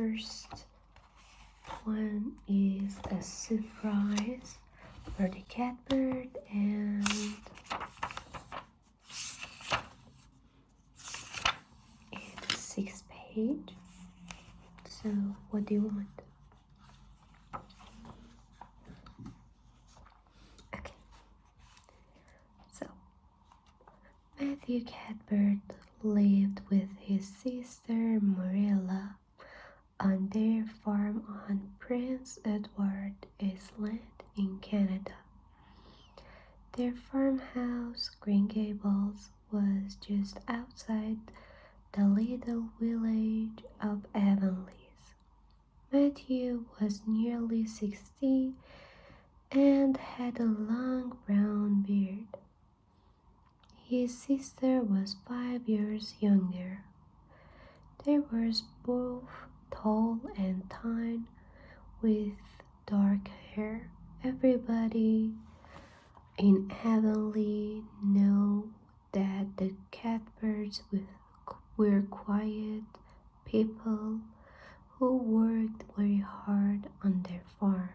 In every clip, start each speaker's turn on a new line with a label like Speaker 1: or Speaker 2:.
Speaker 1: first one is a surprise for the catbird, and it's 6 page. So what do you want? Okay. So Matthew Catbird lived with his sister Marilla on their farm on Prince Edward Island in Canada. Their farmhouse, Green Gables, was just outside the little village of Avonlea. Matthew was nearly 60 and had a long brown beard. His sister was 5 years younger. They were both tall and thin with dark hair. Everybody in Avonlea knew that the Catbirds were quiet people who worked very hard on their farm.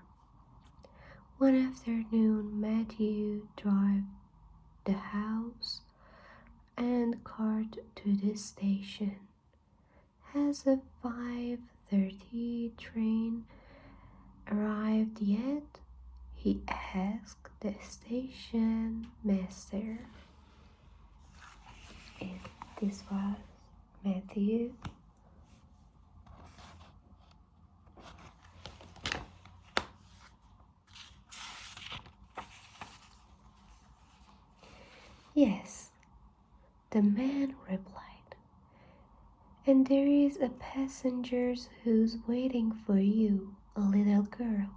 Speaker 1: One afternoon, Matthew drove the house and cart to the station. Has a 5:30 train arrived yet? He asked the station master. And this was Matthew. Yes, the man replied, and there is a passenger who's waiting for you, a little girl.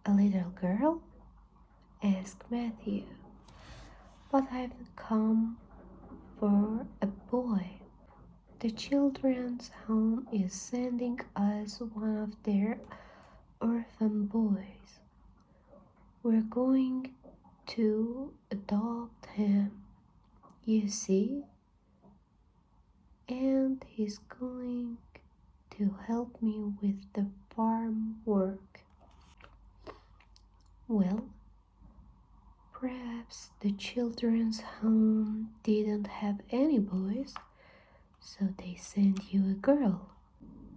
Speaker 1: A little girl? Asked Matthew. But I've come for a boy. The children's home is sending us one of their orphan boys. We're going to adopt him, you see, and he's going to help me with the farm work. Well, perhaps the children's home didn't have any boys, so they sent you a girl,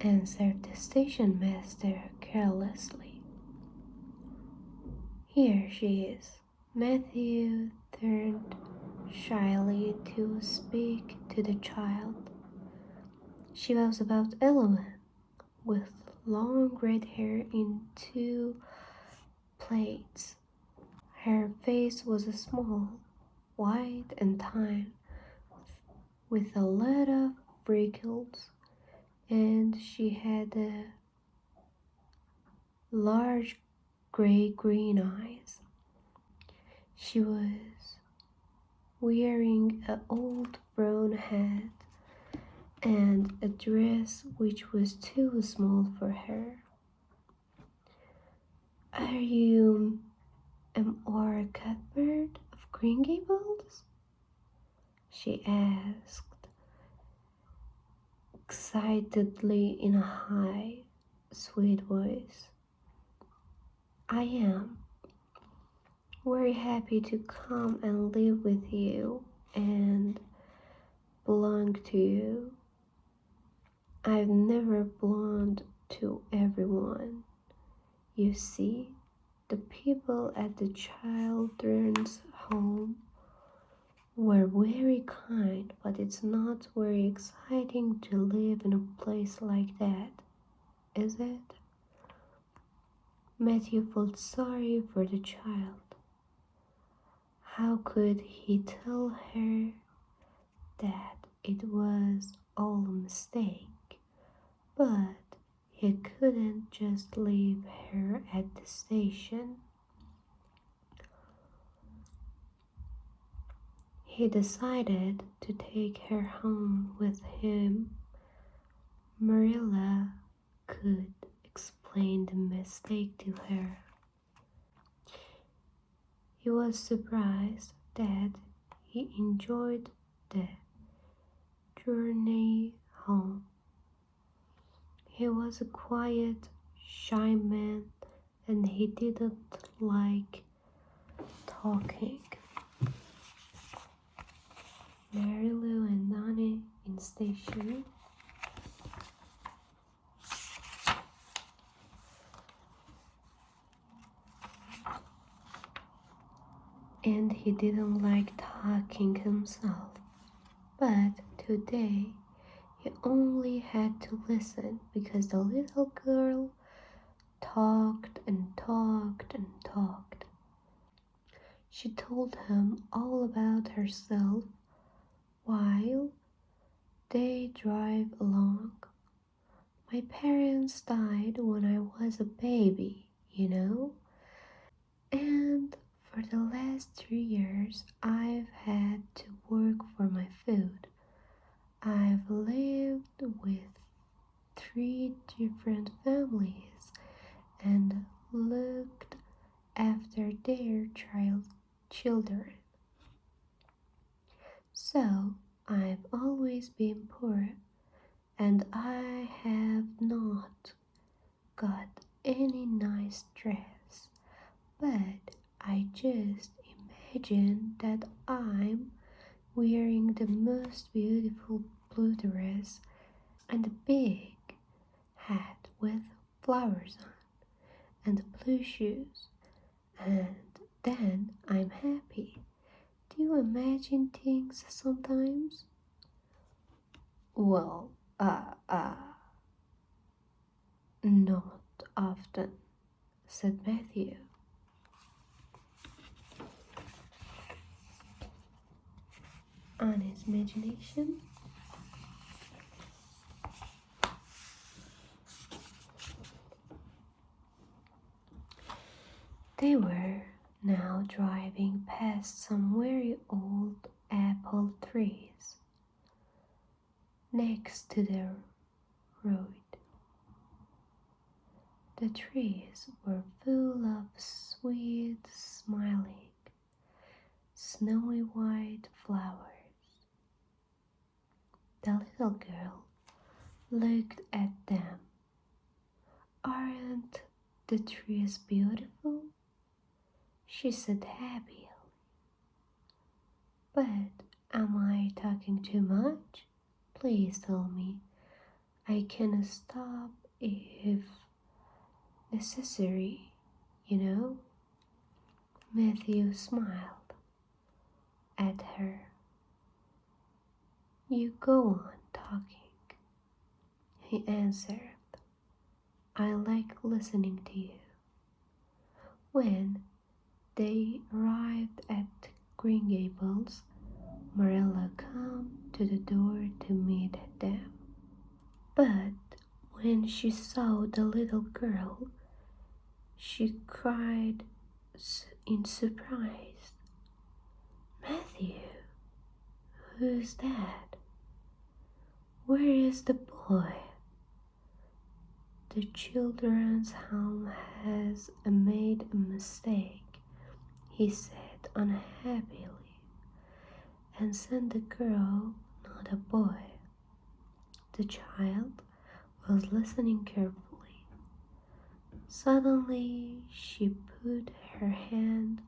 Speaker 1: answered the station master carelessly. Here she is. Matthew turned shyly to speak to the child. She was about 11, with long red hair in 2 plaits. Her face was small, white and thin, with a lot of wrinkles, and she had large gray-green eyes. She was wearing an old brown hat and a dress which was too small for her. Are you our Catbird of Green Gables? She asked excitedly in a high, sweet voice. I am. Very happy to come and live with you and belong to you. I've never belonged to everyone. You see, the people at the children's home were very kind, but it's not very exciting to live in a place like that, is it? Matthew felt sorry for the child. How could he tell her that it was all a mistake? But he couldn't just leave her at the station. He decided to take her home with him. Marilla could explain the mistake to her. He was surprised that he enjoyed the journey home. He was a quiet, shy man and he didn't like talking. Mary Lou and Donnie in station. And he didn't like talking himself. But today he only had to listen because the little girl talked and talked and talked. She told him all about herself while they drive along. My parents died when I was a baby, you know? And for the last 3 years, I've had to work for my food. I've lived with 3 different families and looked after their children. So I've always been poor and I have not got any nice dress. But I just imagine that I'm wearing the most beautiful blue dress and a big hat with flowers on and blue shoes, and then I'm happy. Do you imagine things sometimes? Well, not often, said Matthew. On his imagination, they were now driving past some very old apple trees next to the road. The trees were full of sweet, smiling, snowy white flowers. The little girl looked at them. Aren't the trees beautiful? She said happily. But am I talking too much? Please tell me. I can stop if necessary, you know? Matthew smiled at her. You go on talking, he answered. I like listening to you. When they arrived at Green Gables, Marilla came to the door to meet them. But when she saw the little girl, she cried in surprise. Matthew, who's that? Where is the boy? The children's home has made a mistake, he said unhappily, and sent the girl, not a boy. The child was listening carefully. Suddenly, she put her hand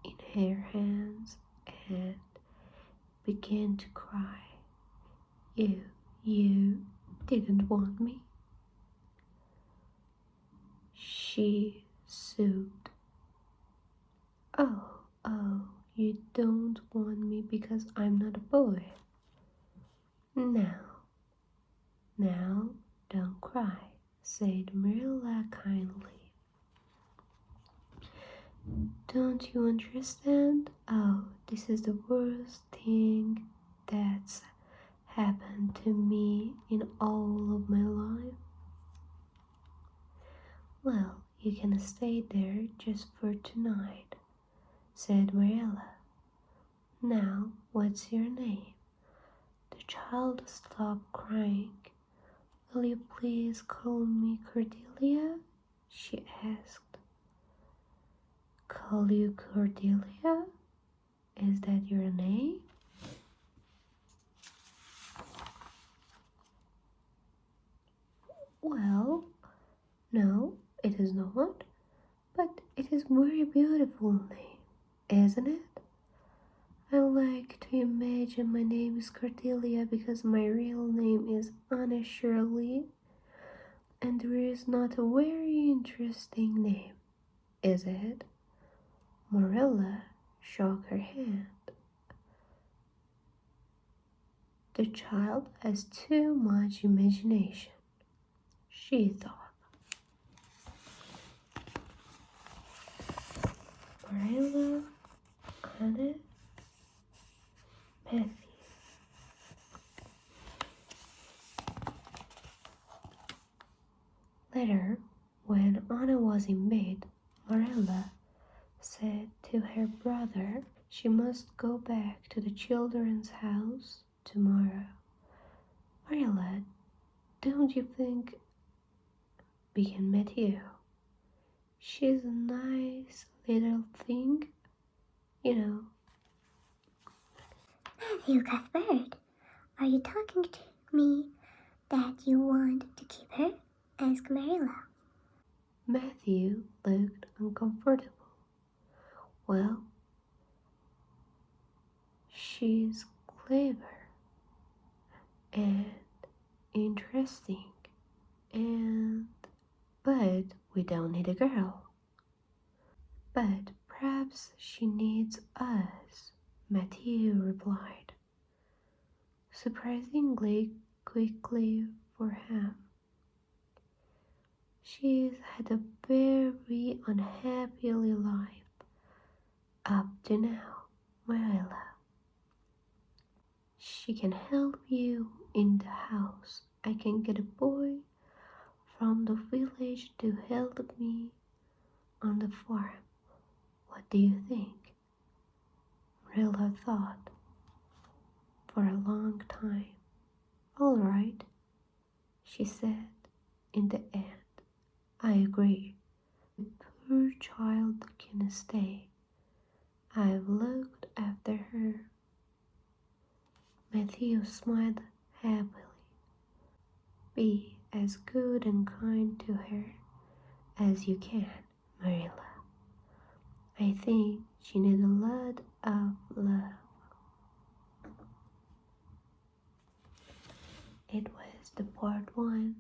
Speaker 1: in her hands and began to cry. You didn't want me? She sobbed. Oh, you don't want me because I'm not a boy. Now, don't cry, said Marilla kindly. Don't you understand? Oh, this is the worst thing that's happened to me in all of my life. Well, you can stay there just for tonight, said Marilla. Now, what's your name? The child stopped crying. Will you please call me Cordelia? She asked. Call you Cordelia? Is that your name? Well, no, it is not, but it is very beautiful name, isn't it? I like to imagine my name is Cordelia because my real name is Anna Shirley, and there is not a very interesting name, is it? Marilla shook her head. The child has too much imagination, she thought. Marilla, Anna, Matthew. Later, when Anna was in bed, Marilla said to her brother she must go back to the children's house tomorrow. Marilla, don't you think, began Matthew. She's a nice little thing, you know.
Speaker 2: Matthew Cuthbert, are you talking to me that you want to keep her? Asked Marilla.
Speaker 1: Matthew looked uncomfortable. Well, she's clever and interesting, but we don't need a girl. But perhaps she needs us, Matthew replied, surprisingly quickly for him. She's had a very unhappy life up to now, Marilla. She can help you in the house. I can get a boy from the village to help me on the farm. What do you think? Marilla thought for a long time. All right, she said in the end. I agree. The poor child can stay. I've looked after her. Matthew smiled happily. Be as good and kind to her as you can, Marilla. I think she needs a lot of love. It was the part 1